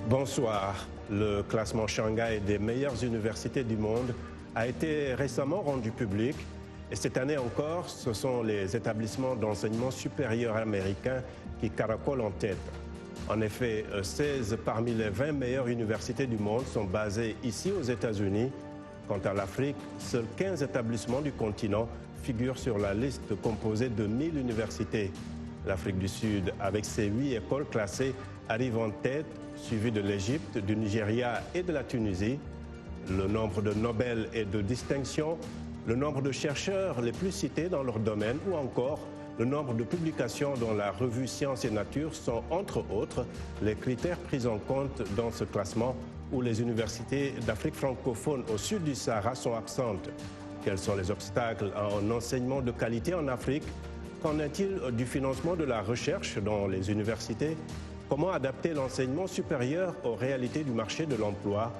Bonsoir. Le classement Shanghai des meilleures universités du monde a été récemment rendu public. Et cette année encore, ce sont les établissements d'enseignement supérieur américains qui caracolent en tête. En effet, 16 parmi les 20 meilleures universités du monde sont basées ici aux États-Unis. Quant à l'Afrique, seuls 15 établissements du continent figurent sur la liste composée de 1000 universités. L'Afrique du Sud, avec ses 8 écoles classées, arrive en tête, suivi de l'Égypte, du Nigeria et de la Tunisie. Le nombre de Nobel et de distinctions, le nombre de chercheurs les plus cités dans leur domaine ou encore le nombre de publications dans la revue Sciences et Nature sont, entre autres, les critères pris en compte dans ce classement où les universités d'Afrique francophone au sud du Sahara sont absentes. Quels sont les obstacles à un enseignement de qualité en Afrique? Qu'en est-il du financement de la recherche dans les universités? Comment adapter l'enseignement supérieur aux réalités du marché de l'emploi?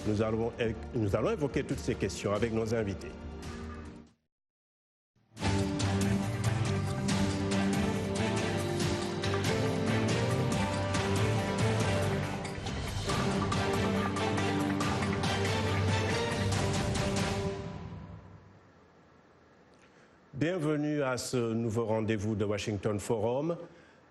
Nous allons évoquer toutes ces questions avec nos invités. Bienvenue à ce nouveau rendez-vous de Washington Forum.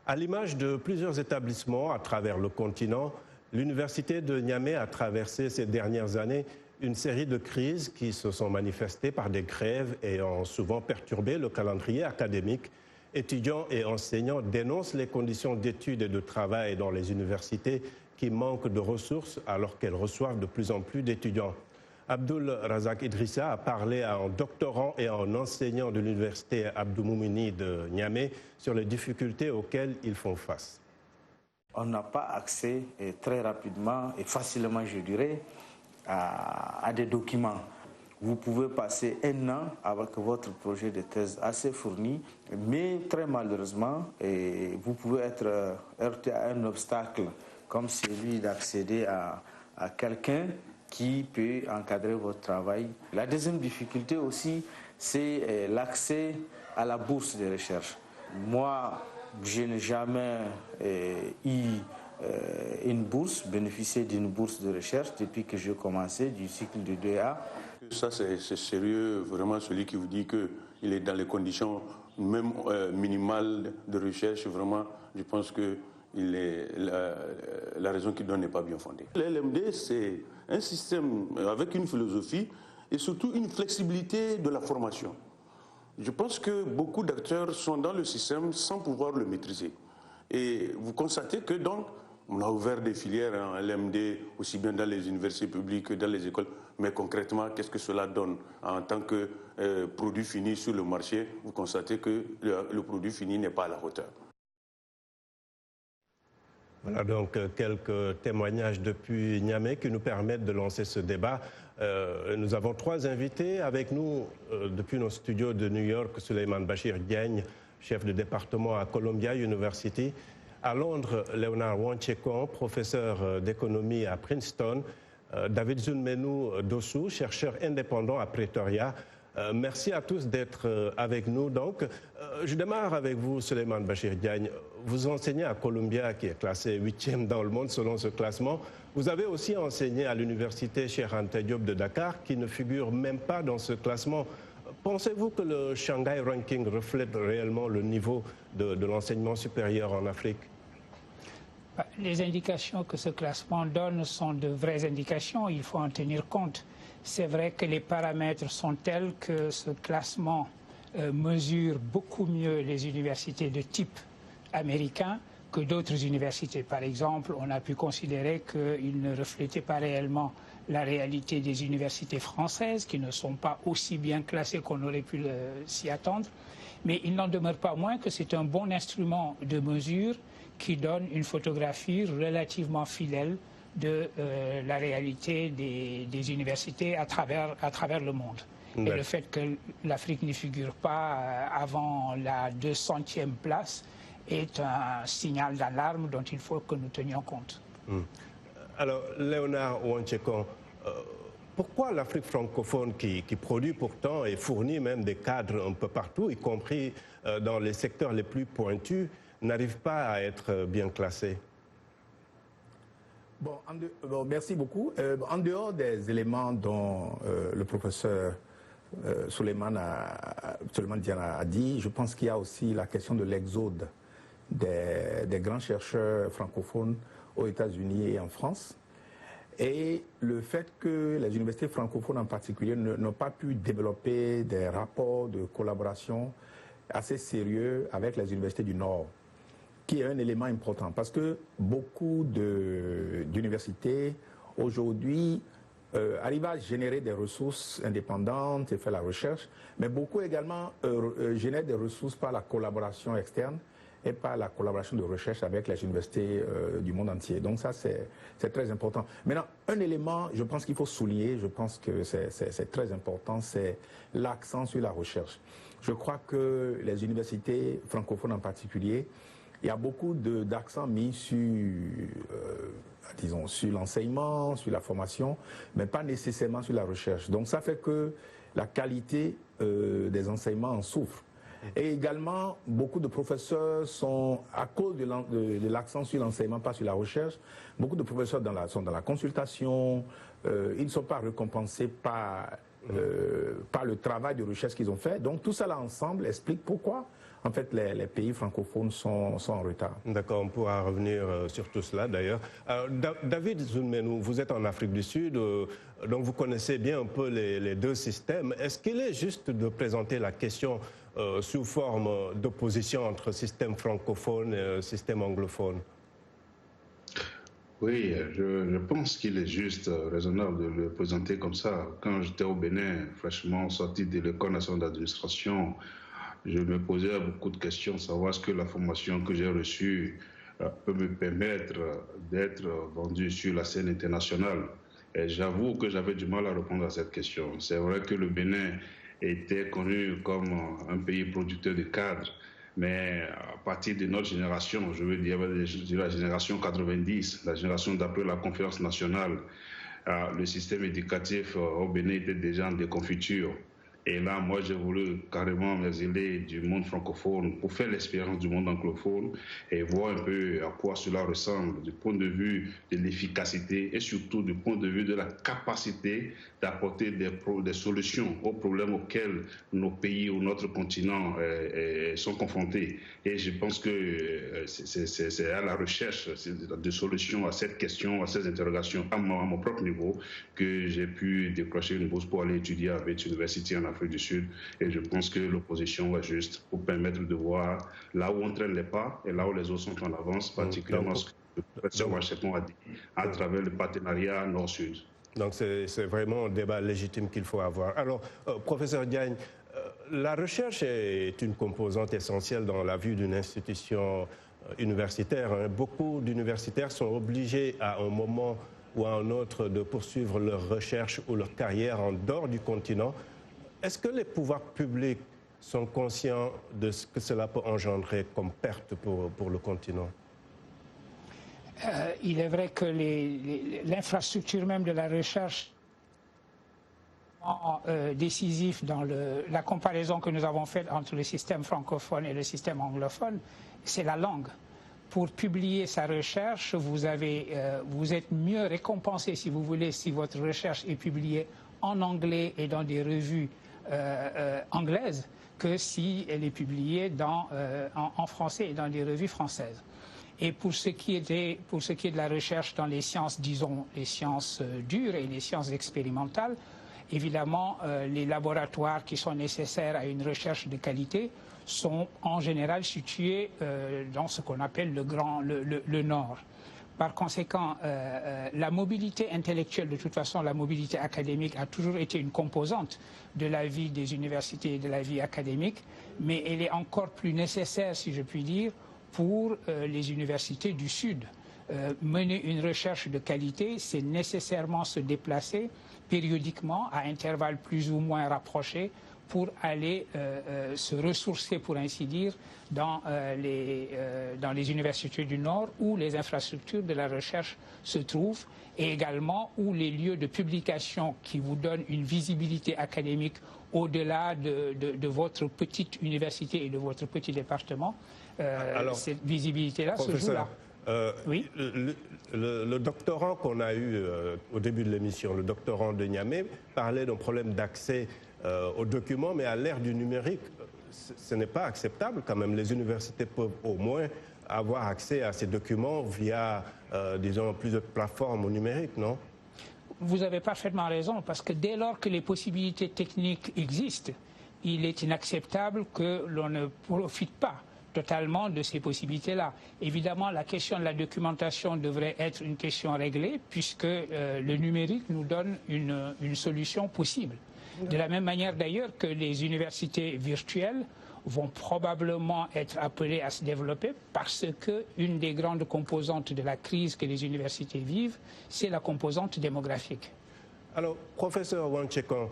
À l'image de plusieurs établissements à travers le continent, l'Université de Niamey a traversé ces dernières années une série de crises qui se sont manifestées par des grèves et ont souvent perturbé le calendrier académique. Étudiants et enseignants dénoncent les conditions d'études et de travail dans les universités qui manquent de ressources alors qu'elles reçoivent de plus en plus d'étudiants. Abdul Razak Idrissa a parlé à un doctorant et à un enseignant de l'université Abdou Moumouni de Niamey sur les difficultés auxquelles ils font face. On n'a pas accès très rapidement et facilement, je dirais, à des documents. Vous pouvez passer un an avec votre projet de thèse assez fourni, mais très malheureusement, vous pouvez être heurté à un obstacle comme celui d'accéder à quelqu'un qui peut encadrer votre travail. La deuxième difficulté aussi, c'est l'accès à la bourse de recherche. Moi, je n'ai jamais eu une bourse, bénéficié d'une bourse de recherche depuis que j'ai commencé du cycle de 2A. Ça, c'est sérieux, vraiment, celui qui vous dit qu'il est dans les conditions même minimales de recherche, vraiment, je pense que la raison qu'il donne n'est pas bien fondée. L'LMD, c'est un système avec une philosophie et surtout une flexibilité de la formation. Je pense que beaucoup d'acteurs sont dans le système sans pouvoir le maîtriser. Et vous constatez que donc, on a ouvert des filières en LMD, aussi bien dans les universités publiques que dans les écoles. Mais concrètement, qu'est-ce que cela donne en tant que produit fini sur le marché? Vous constatez que le produit fini n'est pas à la hauteur. Voilà donc quelques témoignages depuis Niamey qui nous permettent de lancer ce débat. Nous avons 3 invités avec nous depuis nos studios de New York. Souleymane Bachir Diagne, chef de département à Columbia University. À Londres, Léonard Wanchekon, professeur d'économie à Princeton. David Zunmenou Dossou, chercheur indépendant à Pretoria. Merci à tous d'être avec nous. Donc, je démarre avec vous, Souleymane Bachir Diagne. Vous enseignez à Columbia, qui est classée 8e dans le monde selon ce classement. Vous avez aussi enseigné à l'université Cheikh Anta Diop de Dakar, qui ne figure même pas dans ce classement. Pensez-vous que le Shanghai Ranking reflète réellement le niveau de l'enseignement supérieur en Afrique? Les indications que ce classement donne sont de vraies indications, il faut en tenir compte. C'est vrai que les paramètres sont tels que ce classement mesure beaucoup mieux les universités de type américain que d'autres universités. Par exemple, on a pu considérer qu'il ne reflétait pas réellement la réalité des universités françaises, qui ne sont pas aussi bien classées qu'on aurait pu s'y attendre. Mais il n'en demeure pas moins que c'est un bon instrument de mesure qui donne une photographie relativement fidèle de la réalité des universités à travers le monde. Et le fait que l'Afrique n'y figure pas avant la 200e place est un signal d'alarme dont il faut que nous tenions compte. Alors, Léonard Wanchekon, pourquoi l'Afrique francophone, qui produit pourtant et fournit même des cadres un peu partout, y compris dans les secteurs les plus pointus, n'arrive pas à être bien classée? Merci beaucoup. En dehors des éléments dont le professeur Souleymane Diana a dit, je pense qu'il y a aussi la question de l'exode des grands chercheurs francophones aux États-Unis et en France. Et le fait que les universités francophones en particulier n'ont pas pu développer des rapports de collaboration assez sérieux avec les universités du Nord, qui est un élément important, parce que beaucoup d'universités aujourd'hui arrivent à générer des ressources indépendantes et faire la recherche, mais beaucoup également génèrent des ressources par la collaboration externe et par la collaboration de recherche avec les universités du monde entier. Donc ça, c'est très important. Maintenant, un élément, je pense qu'il faut souligner, je pense que c'est très important, c'est l'accent sur la recherche. Je crois que les universités francophones en particulier, il y a beaucoup d'accent mis sur, disons, sur l'enseignement, sur la formation, mais pas nécessairement sur la recherche. Donc ça fait que la qualité des enseignements en souffre. Et également, beaucoup de professeurs sont, à cause de l'accent sur l'enseignement, pas sur la recherche, beaucoup de professeurs sont dans la consultation, ils ne sont pas récompensés par le travail de recherche qu'ils ont fait. Donc tout ça là ensemble explique pourquoi en fait les pays francophones sont en retard. D'accord, on pourra revenir sur tout cela d'ailleurs. David Zunmenou, vous êtes en Afrique du Sud, donc vous connaissez bien un peu les deux systèmes. Est-ce qu'il est juste de présenter la question sous forme d'opposition entre système francophone et système anglophone? Oui, je pense qu'il est juste raisonnable de le présenter comme ça. Quand j'étais au Bénin, fraîchement sorti de l'École nationale d'administration, je me posais beaucoup de questions, savoir ce que la formation que j'ai reçue peut me permettre d'être vendu sur la scène internationale. Et j'avoue que j'avais du mal à répondre à cette question. C'est vrai que le Bénin était connu comme un pays producteur de cadres, mais à partir de notre génération, je veux dire la génération 90, la génération d'après la conférence nationale, le système éducatif au Bénin était déjà en déconfiture. Et là, moi, j'ai voulu carrément m'exiler du monde francophone pour faire l'expérience du monde anglophone et voir un peu à quoi cela ressemble du point de vue de l'efficacité et surtout du point de vue de la capacité d'apporter des solutions aux problèmes auxquels nos pays ou notre continent sont confrontés. Et je pense que c'est à la recherche de solutions à cette question, à ces interrogations, à mon propre niveau, que j'ai pu décrocher une bourse pour aller étudier à Wits University en Afrique du Sud. Et je pense que l'opposition va juste pour permettre de voir là où on traîne les pas et là où les autres sont en avance, particulièrement ce que le professeur Wachepon a dit, à travers le partenariat Nord-Sud. Donc c'est vraiment un débat légitime qu'il faut avoir. Alors, professeur Diagne, la recherche est une composante essentielle dans la vie d'une institution universitaire. Hein. Beaucoup d'universitaires sont obligés à un moment ou à un autre de poursuivre leur recherche ou leur carrière en dehors du continent. Est-ce que les pouvoirs publics sont conscients de ce que cela peut engendrer comme perte pour le continent? Il est vrai que l'infrastructure même de la recherche est décisif dans la comparaison que nous avons faite entre le système francophone et le système anglophone, c'est la langue. Pour publier sa recherche, vous êtes mieux récompensé, si vous voulez, si votre recherche est publiée en anglais et dans des revues anglaises que si elle est publiée en français et dans des revues françaises. Et pour ce qui est de la recherche dans les sciences, disons, les sciences dures et les sciences expérimentales, évidemment, les laboratoires qui sont nécessaires à une recherche de qualité sont en général situés dans ce qu'on appelle le Nord. Par conséquent, la mobilité intellectuelle, de toute façon, la mobilité académique a toujours été une composante de la vie des universités et de la vie académique, mais elle est encore plus nécessaire, si je puis dire, pour les universités du Sud. Mener une recherche de qualité, c'est nécessairement se déplacer périodiquement à intervalles plus ou moins rapprochés pour aller se ressourcer, pour ainsi dire, dans les universités du Nord où les infrastructures de la recherche se trouvent et également où les lieux de publication qui vous donnent une visibilité académique au-delà de votre petite université et de votre petit département, cette visibilité-là se joue là. Oui. Le doctorant qu'on a eu au début de l'émission, le doctorant de Niamey, parlait d'un problème d'accès aux documents, mais à l'ère du numérique, ce n'est pas acceptable quand même. Les universités peuvent au moins avoir accès à ces documents via, disons, plusieurs plateformes au numérique, non? Vous avez parfaitement raison, parce que dès lors que les possibilités techniques existent, il est inacceptable que l'on ne profite pas totalement de ces possibilités-là. Évidemment, la question de la documentation devrait être une question réglée, puisque le numérique nous donne une solution possible. De la même manière d'ailleurs que les universités virtuelles vont probablement être appelées à se développer, parce qu'une des grandes composantes de la crise que les universités vivent, c'est la composante démographique. Alors, professeur Wanchekan,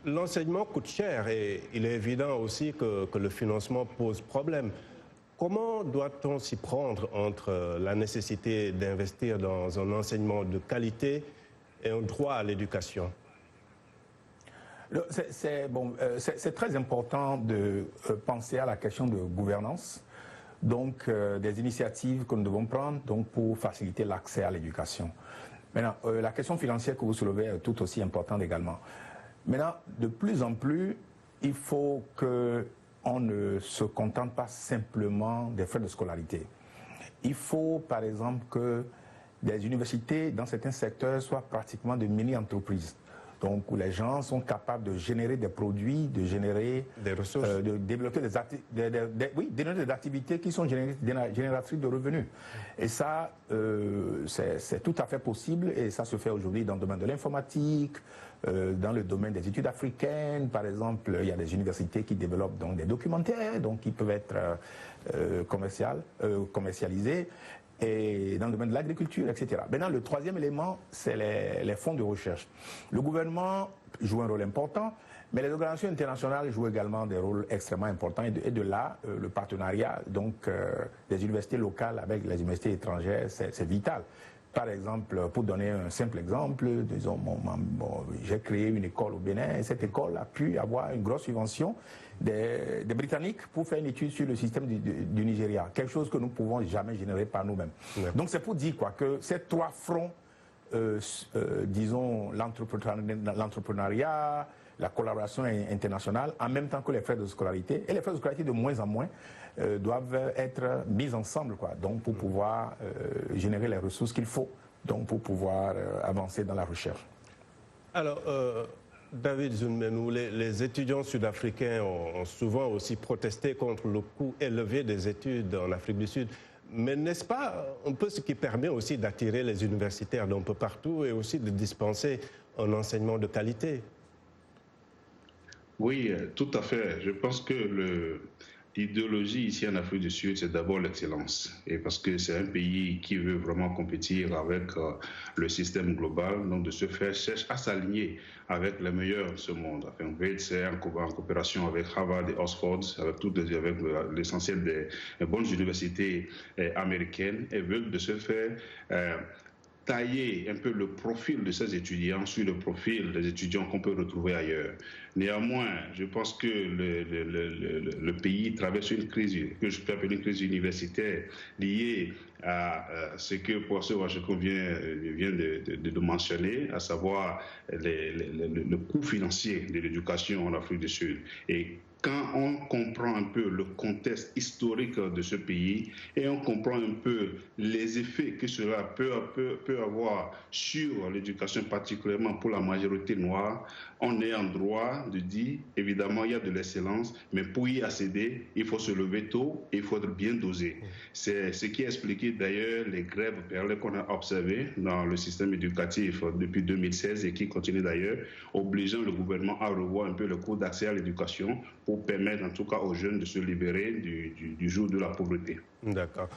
l'enseignement coûte cher et il est évident aussi que le financement pose problème. Comment doit-on s'y prendre entre la nécessité d'investir dans un enseignement de qualité et un droit à l'éducation? C'est très important de penser à la question de gouvernance, donc des initiatives que nous devons prendre donc, pour faciliter l'accès à l'éducation. Maintenant, la question financière que vous soulevez est tout aussi importante également. Maintenant, de plus en plus, il faut qu'on ne se contente pas simplement des frais de scolarité. Il faut, par exemple, que des universités dans certains secteurs soient pratiquement de mini-entreprises. Donc, où les gens sont capables de générer des produits, de générer des ressources, de développer des activités qui sont génératrices de revenus. Et ça, c'est tout à fait possible et ça se fait aujourd'hui dans le domaine de l'informatique, dans le domaine des études africaines. Par exemple, il y a des universités qui développent donc, des documentaires donc, qui peuvent être commercialisés. Et dans le domaine de l'agriculture, etc. Maintenant, le troisième élément, c'est les fonds de recherche. Le gouvernement joue un rôle important, mais les organisations internationales jouent également des rôles extrêmement importants. Et de là, le partenariat donc, des universités locales avec les universités étrangères, c'est vital. Par exemple, pour donner un simple exemple, disons, j'ai créé une école au Bénin et cette école a pu avoir une grosse subvention des Britanniques pour faire une étude sur le système du Nigeria, quelque chose que nous ne pouvons jamais générer par nous-mêmes. Ouais. Donc c'est pour dire quoi, que ces trois fronts, disons l'entrepreneuriat, la collaboration internationale, en même temps que les frais de scolarité, et les frais de scolarité de moins en moins, doivent être mis ensemble, quoi, donc pour pouvoir générer les ressources qu'il faut, donc pour pouvoir avancer dans la recherche. Alors, David Zunmenou, les étudiants sud-africains ont souvent aussi protesté contre le coût élevé des études en Afrique du Sud. Mais n'est-ce pas un peu ce qui permet aussi d'attirer les universitaires d'un peu partout et aussi de dispenser un enseignement de qualité? Oui, tout à fait. Je pense que l'idéologie ici en Afrique du Sud, c'est d'abord l'excellence. Et parce que c'est un pays qui veut vraiment compétir avec le système global, donc de ce fait, cherche à s'aligner avec les meilleurs de ce monde. Enfin, on veut être en coopération avec Harvard et Oxford, avec l'essentiel des bonnes universités américaines, et veulent de ce fait tailler un peu le profil de ces étudiants sur le profil des étudiants qu'on peut retrouver ailleurs. Néanmoins, je pense que le pays traverse une crise que je peux appeler une crise universitaire liée à ce que le professeur Wanchekan vient de mentionner, à savoir le coût financier de l'éducation en Afrique du Sud. Et quand on comprend un peu le contexte historique de ce pays et on comprend un peu les effets que cela peut avoir sur l'éducation, particulièrement pour la majorité noire, on est en droit de dire, évidemment, il y a de l'excellence, mais pour y accéder, il faut se lever tôt et il faut être bien dosé. C'est ce qui a expliqué d'ailleurs les grèves qu'on a observées dans le système éducatif depuis 2016 et qui continue d'ailleurs, obligeant le gouvernement à revoir un peu le coût d'accès à l'éducation pour permettre en tout cas aux jeunes de se libérer du joug de la pauvreté. D'accord.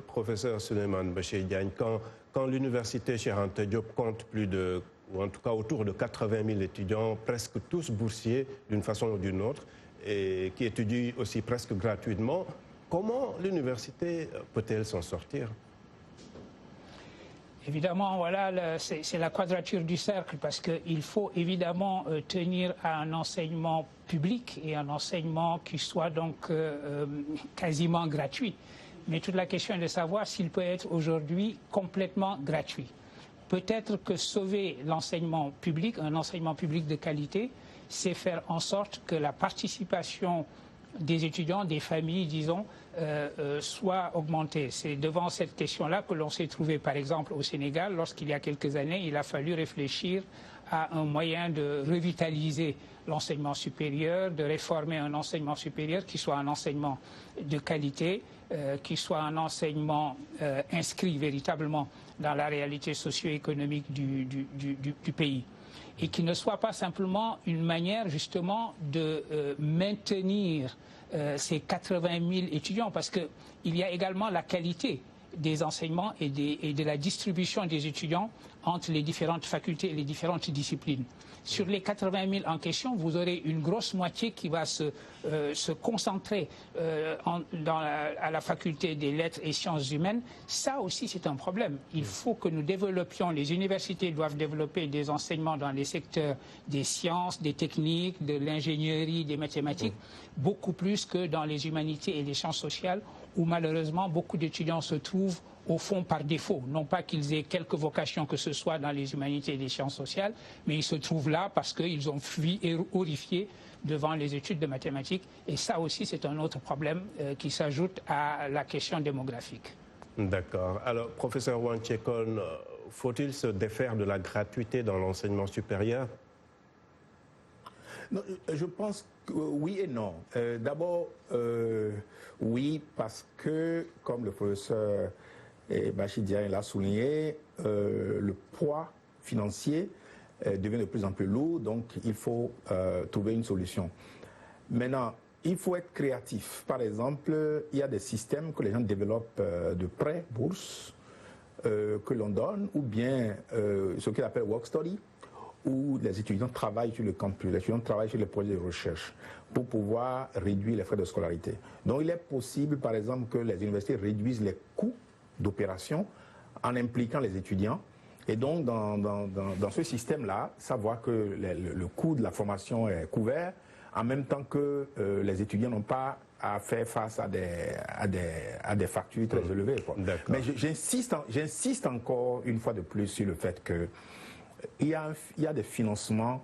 Professeur Souleymane Bachir Diagne, quand l'université Cheikh Anta Diop compte ou en tout cas autour de 80 000 étudiants, presque tous boursiers d'une façon ou d'une autre, et qui étudient aussi presque gratuitement, comment l'université peut-elle s'en sortir ? Évidemment, voilà, c'est la quadrature du cercle, parce qu'il faut évidemment tenir à un enseignement public et un enseignement qui soit donc quasiment gratuit. Mais toute la question est de savoir s'il peut être aujourd'hui complètement gratuit. Peut-être que sauver l'enseignement public, un enseignement public de qualité, c'est faire en sorte que la participation des étudiants, des familles, disons, soit augmentée. C'est devant cette question-là que l'on s'est trouvé, par exemple, au Sénégal, lorsqu'il y a quelques années, il a fallu réfléchir à un moyen de revitaliser l'enseignement supérieur, de réformer un enseignement supérieur qui soit un enseignement de qualité, qui soit un enseignement inscrit véritablement dans la réalité socio-économique du pays. Et qui ne soit pas simplement une manière justement de maintenir ces 80 000 étudiants, parce qu'il y a également la qualité des enseignements et de la distribution des étudiants entre les différentes facultés et les différentes disciplines. Sur les 80 000 en question, vous aurez une grosse moitié qui va se concentrer à la faculté des lettres et sciences humaines. Ça aussi, c'est un problème. Il faut que nous développions, les universités doivent développer des enseignements dans les secteurs des sciences, des techniques, de l'ingénierie, des mathématiques, beaucoup plus que dans les humanités et les sciences sociales, où malheureusement beaucoup d'étudiants se trouvent au fond par défaut. Non pas qu'ils aient quelque vocation que ce soit dans les humanités et les sciences sociales, mais ils se trouvent là parce qu'ils ont fui et horrifiés devant les études de mathématiques. Et ça aussi, c'est un autre problème qui s'ajoute à la question démographique. D'accord. Alors, professeur Wang Tchekon, faut-il se défaire de la gratuité dans l'enseignement supérieur? Non, je pense que oui et non. D'abord, oui, parce que, comme le professeur Bachir Diagne l'a souligné, le poids financier devient de plus en plus lourd, donc il faut trouver une solution. Maintenant, il faut être créatif. Par exemple, il y a des systèmes que les gens développent de prêts, bourses, que l'on donne, ou bien ce qu'ils appellent work study, où les étudiants travaillent sur le campus, les étudiants travaillent sur les projets de recherche pour pouvoir réduire les frais de scolarité. Donc il est possible, par exemple, que les universités réduisent les coûts d'opération en impliquant les étudiants. Et donc, dans ce système-là, savoir que le coût de la formation est couvert, en même temps que les étudiants n'ont pas à faire face à des factures très élevées. Mais j'insiste encore une fois de plus sur le fait que il y a des financements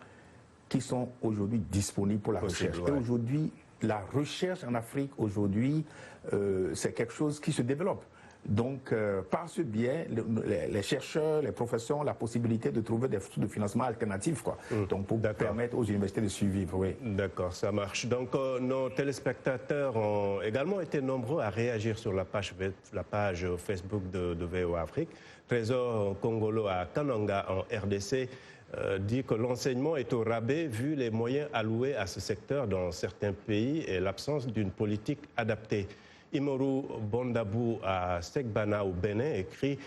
qui sont aujourd'hui disponibles pour la recherche. Ouais. Et aujourd'hui, la recherche en Afrique, aujourd'hui, c'est quelque chose qui se développe. Donc, par ce biais, les chercheurs, les professeurs ont la possibilité de trouver des sources de financement alternatifs, quoi. Donc, pour permettre aux universités de survivre. Oui. D'accord, ça marche. Donc, nos téléspectateurs ont également été nombreux à réagir sur la page Facebook de VOA Afrique. Trésor Congolo à Kananga, en RDC, dit que l'enseignement est au rabais vu les moyens alloués à ce secteur dans certains pays et l'absence d'une politique adaptée. Imoru Bondabou à Sekbana au Bénin écrit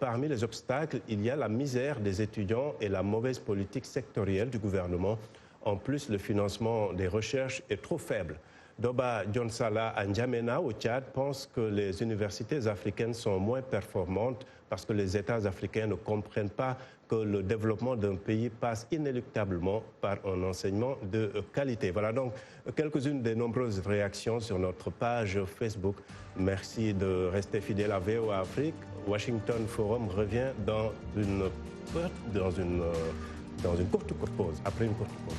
parmi les obstacles, il y a la misère des étudiants et la mauvaise politique sectorielle du gouvernement. En plus, le financement des recherches est trop faible. Doba Djonsala à N'Djamena au Tchad pense que les universités africaines sont moins performantes parce que les États africains ne comprennent pas que le développement d'un pays passe inéluctablement par un enseignement de qualité. Voilà donc quelques-unes des nombreuses réactions sur notre page Facebook. Merci de rester fidèle à VOA Afrique. Washington Forum revient dans une courte pause, après une courte pause.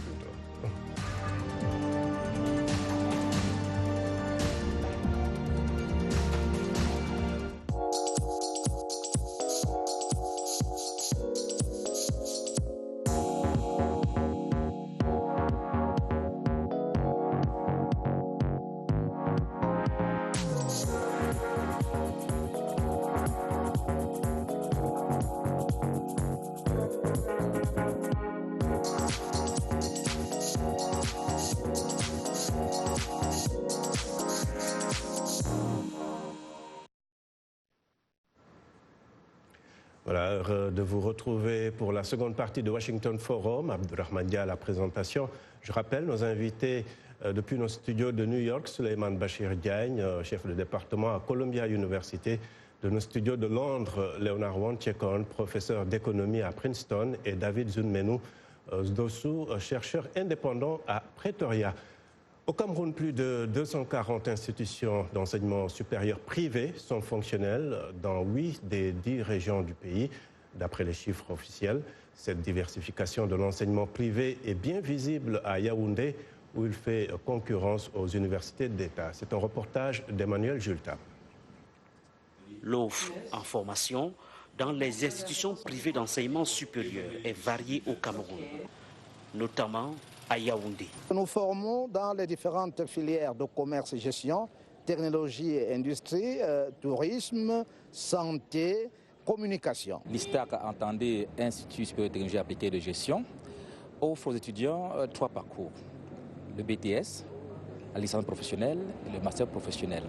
Voilà, heureux de vous retrouver pour la seconde partie de Washington Forum. Abdurrahman Dia à la présentation. Je rappelle nos invités depuis nos studios de New York, Souleymane Bachir Diagne, chef de département à Columbia University, de nos studios de Londres, Léonard Wang Tchekon, professeur d'économie à Princeton, et David Zunmenou Zdossou, chercheur indépendant à Pretoria. Au Cameroun, plus de 240 institutions d'enseignement supérieur privées sont fonctionnelles dans 8 des 10 régions du pays, d'après les chiffres officiels. Cette diversification de l'enseignement privé est bien visible à Yaoundé, où il fait concurrence aux universités d'État. C'est un reportage d'Emmanuel Julta. L'offre en formation dans les institutions privées d'enseignement supérieur est variée au Cameroun, notamment à Yaoundé. Nous formons dans les différentes filières de commerce et gestion, technologie et industrie, tourisme, santé, communication. L'ISTAC, entendez Institut supérieur de technologie appliquée de gestion, offre aux étudiants 3 parcours. Le BTS, la licence professionnelle et le master professionnel.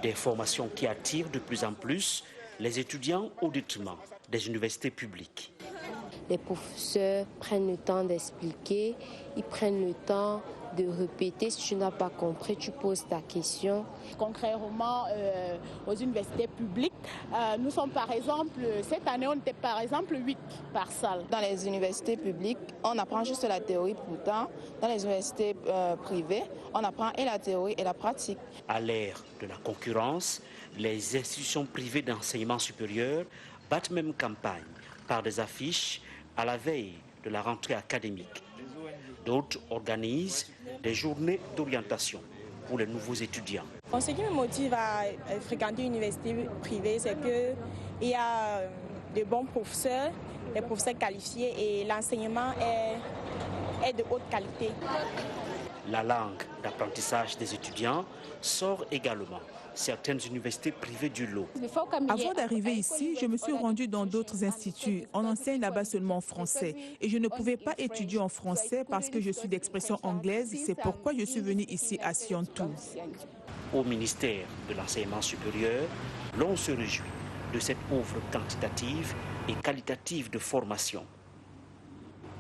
Des formations qui attirent de plus en plus les étudiants au détriment des universités publiques. Les professeurs prennent le temps d'expliquer, ils prennent le temps de répéter. Si tu n'as pas compris, tu poses ta question. Contrairement aux universités publiques, nous sommes par exemple, cette année on était par exemple 8 par salle. Dans les universités publiques, on apprend juste la théorie, pourtant dans les universités privées, on apprend et la théorie et la pratique. À l'ère de la concurrence, les institutions privées d'enseignement supérieur battent même campagne par des affiches à la veille de la rentrée académique. D'autres organisent des journées d'orientation pour les nouveaux étudiants. Ce qui me motive à fréquenter une université privée, c'est qu'il y a de bons professeurs, des professeurs qualifiés et l'enseignement est de haute qualité. La langue d'apprentissage des étudiants sort également certaines universités privées du lot. Avant d'arriver ici, je me suis rendue dans d'autres instituts. On enseigne là-bas seulement en français. Et je ne pouvais pas étudier en français parce que je suis d'expression anglaise. C'est pourquoi je suis venue ici à Siontou. Au ministère de l'Enseignement supérieur, l'on se réjouit de cette offre quantitative et qualitative de formation.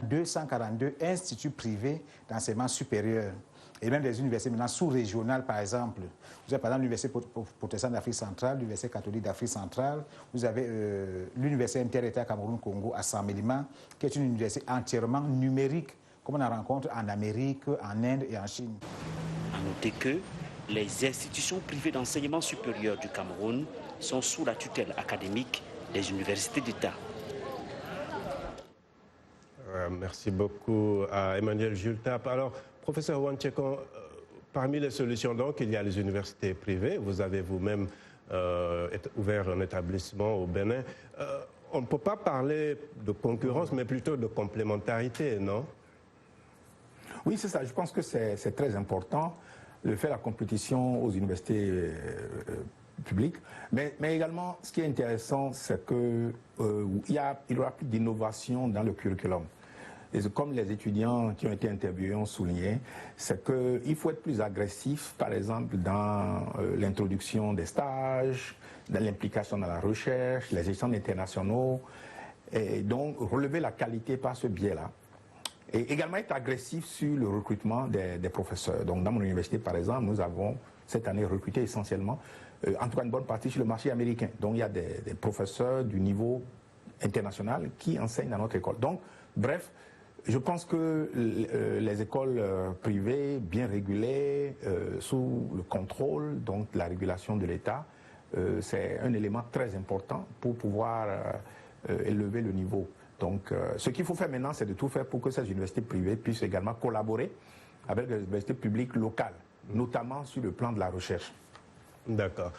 242 instituts privés d'enseignement supérieur et même des universités maintenant sous-régionales, par exemple. Vous avez par exemple l'Université protestante d'Afrique centrale, l'Université catholique d'Afrique centrale, vous avez l'Université inter-État Cameroun-Congo à Saint-Méliman, qui est une université entièrement numérique, comme on en rencontre en Amérique, en Inde et en Chine. À noter que les institutions privées d'enseignement supérieur du Cameroun sont sous la tutelle académique des universités d'État. Merci beaucoup à Emmanuel Jultap. Alors, professeur Wanchekon, parmi les solutions, donc, il y a les universités privées. Vous avez vous-même ouvert un établissement au Bénin. On ne peut pas parler de concurrence, mais plutôt de complémentarité, non? Oui, c'est ça. Je pense que c'est très important, le fait de la compétition aux universités publiques. Mais également, ce qui est intéressant, c'est qu'il y aura plus d'innovation dans le curriculum. Et comme les étudiants qui ont été interviewés ont souligné, c'est qu'il faut être plus agressif, par exemple, dans l'introduction des stages, dans l'implication dans la recherche, les échanges internationaux, et donc relever la qualité par ce biais-là. Et également être agressif sur le recrutement des professeurs. Donc dans mon université, par exemple, nous avons cette année recruté essentiellement, en tout cas une bonne partie sur le marché américain. Donc il y a des professeurs du niveau international qui enseignent dans notre école. Donc, bref, je pense que les écoles privées bien régulées, sous le contrôle donc la régulation de l'État, c'est un élément très important pour pouvoir élever le niveau. Donc ce qu'il faut faire maintenant, c'est de tout faire pour que ces universités privées puissent également collaborer avec les universités publiques locales, notamment sur le plan de la recherche. D'accord.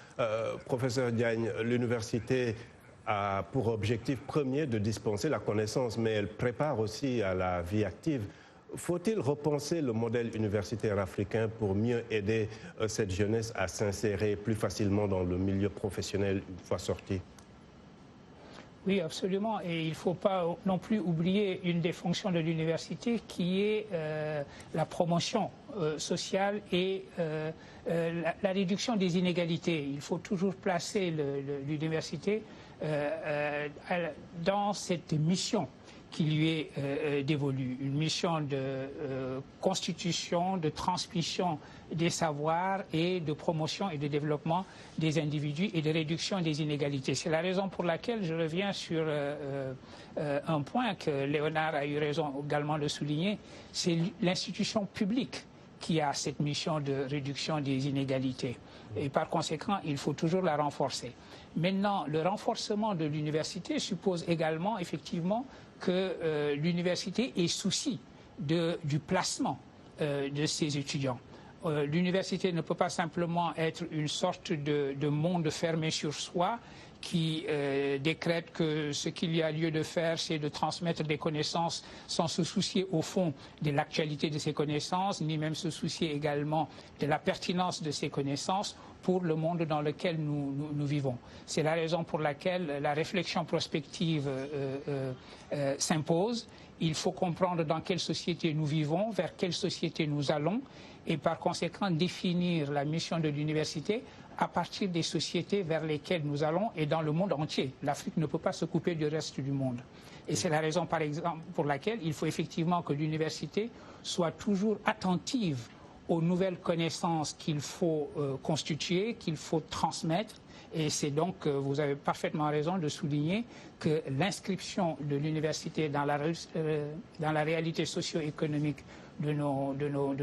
Professeur Diagne, l'université a pour objectif premier de dispenser la connaissance, mais elle prépare aussi à la vie active. Faut-il repenser le modèle universitaire africain pour mieux aider cette jeunesse à s'insérer plus facilement dans le milieu professionnel une fois sortie? Oui, absolument. Et il ne faut pas non plus oublier une des fonctions de l'université qui est la promotion sociale et la réduction des inégalités. Il faut toujours placer l'université dans cette mission qui lui est dévolue, une mission de constitution, de transmission des savoirs et de promotion et de développement des individus et de réduction des inégalités. C'est la raison pour laquelle je reviens sur un point que Léonard a eu raison également de souligner, c'est l'institution publique qui a cette mission de réduction des inégalités. Et par conséquent, il faut toujours la renforcer. Maintenant, le renforcement de l'université suppose également, effectivement, que l'université ait souci du placement de ses étudiants. L'université ne peut pas simplement être une sorte de monde fermé sur soi qui décrète que ce qu'il y a lieu de faire, c'est de transmettre des connaissances sans se soucier au fond de l'actualité de ces connaissances, ni même se soucier également de la pertinence de ces connaissances pour le monde dans lequel nous vivons. C'est la raison pour laquelle la réflexion prospective s'impose. Il faut comprendre dans quelle société nous vivons, vers quelle société nous allons, et par conséquent définir la mission de l'université à partir des sociétés vers lesquelles nous allons et dans le monde entier. L'Afrique ne peut pas se couper du reste du monde. Et c'est la raison, par exemple, pour laquelle il faut effectivement que l'université soit toujours attentive aux nouvelles connaissances qu'il faut constituer, qu'il faut transmettre. Et c'est donc, vous avez parfaitement raison de souligner que l'inscription de l'université dans la réalité socio-économique de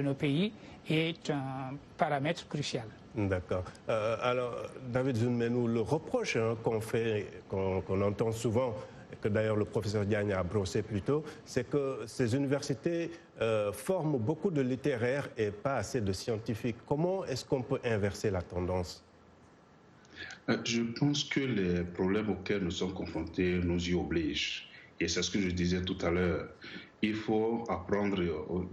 nos pays est un paramètre crucial. D'accord. Alors, David Zunmenou, le reproche qu'on entend souvent, que d'ailleurs le professeur Diagne a brossé plus tôt, c'est que ces universités forment beaucoup de littéraires et pas assez de scientifiques. Comment est-ce qu'on peut inverser la tendance ? Je pense que les problèmes auxquels nous sommes confrontés nous y obligent. Et c'est ce que je disais tout à l'heure. Il faut apprendre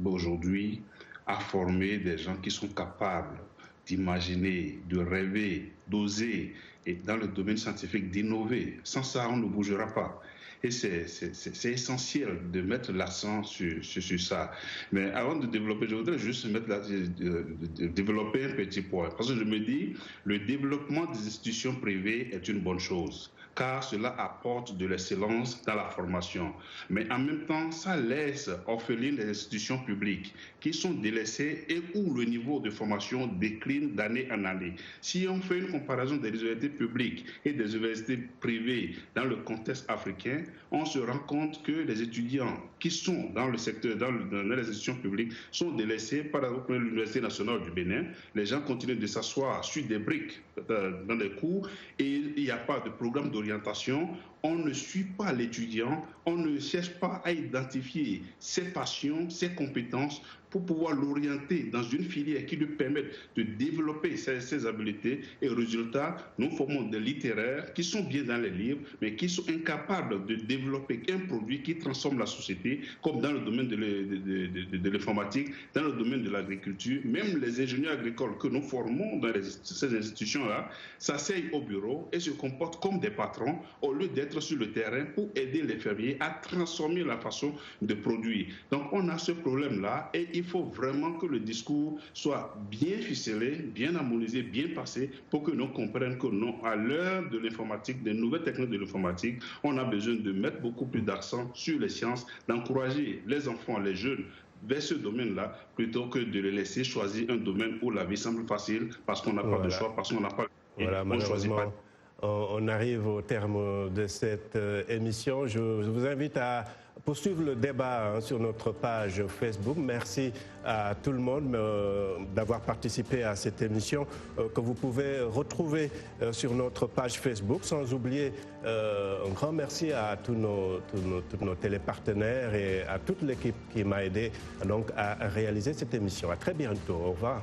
aujourd'hui à former des gens qui sont capables d'imaginer, de rêver, d'oser, et dans le domaine scientifique, d'innover. Sans ça, on ne bougera pas. Et c'est essentiel de mettre l'accent sur ça. Mais avant de développer, je voudrais juste développer un petit point. Parce que je me dis, le développement des institutions privées est une bonne chose, car cela apporte de l'excellence dans la formation. Mais en même temps, ça laisse orphelines les institutions publiques qui sont délaissées et où le niveau de formation décline d'année en année. Si on fait une comparaison des universités publiques et des universités privées dans le contexte africain, on se rend compte que les étudiants qui sont dans le secteur, dans les institutions publiques, sont délaissés. Par exemple, l'Université nationale du Bénin, les gens continuent de s'asseoir sur des briques dans les cours et il n'y a pas de programme d'orientation. On ne suit pas l'étudiant, on ne cherche pas à identifier ses passions, ses compétences pour pouvoir l'orienter dans une filière qui lui permette de développer ses habiletés. Et au résultat, nous formons des littéraires qui sont bien dans les livres, mais qui sont incapables de développer un produit qui transforme la société, comme dans le domaine de l'informatique, dans le domaine de l'agriculture. Même les ingénieurs agricoles que nous formons dans ces institutions-là s'asseyent au bureau et se comportent comme des patrons au lieu d'être sur le terrain pour aider les fermiers à transformer la façon de produire. Donc on a ce problème-là et il faut vraiment que le discours soit bien ficelé, bien harmonisé, bien passé pour que nous comprenions que non, à l'heure de l'informatique, des nouvelles techniques de l'informatique, on a besoin de mettre beaucoup plus d'accent sur les sciences, d'encourager les enfants, les jeunes vers ce domaine-là, plutôt que de les laisser choisir un domaine où la vie semble facile parce qu'on n'a pas de choix, parce qu'on n'a pas... Voilà, malheureusement, on arrive au terme de cette émission. Je vous invite à poursuivre le débat sur notre page Facebook. Merci à tout le monde d'avoir participé à cette émission que vous pouvez retrouver sur notre page Facebook. Sans oublier un grand merci à tous nos télépartenaires et à toute l'équipe qui m'a aidé donc, à réaliser cette émission. À très bientôt. Au revoir.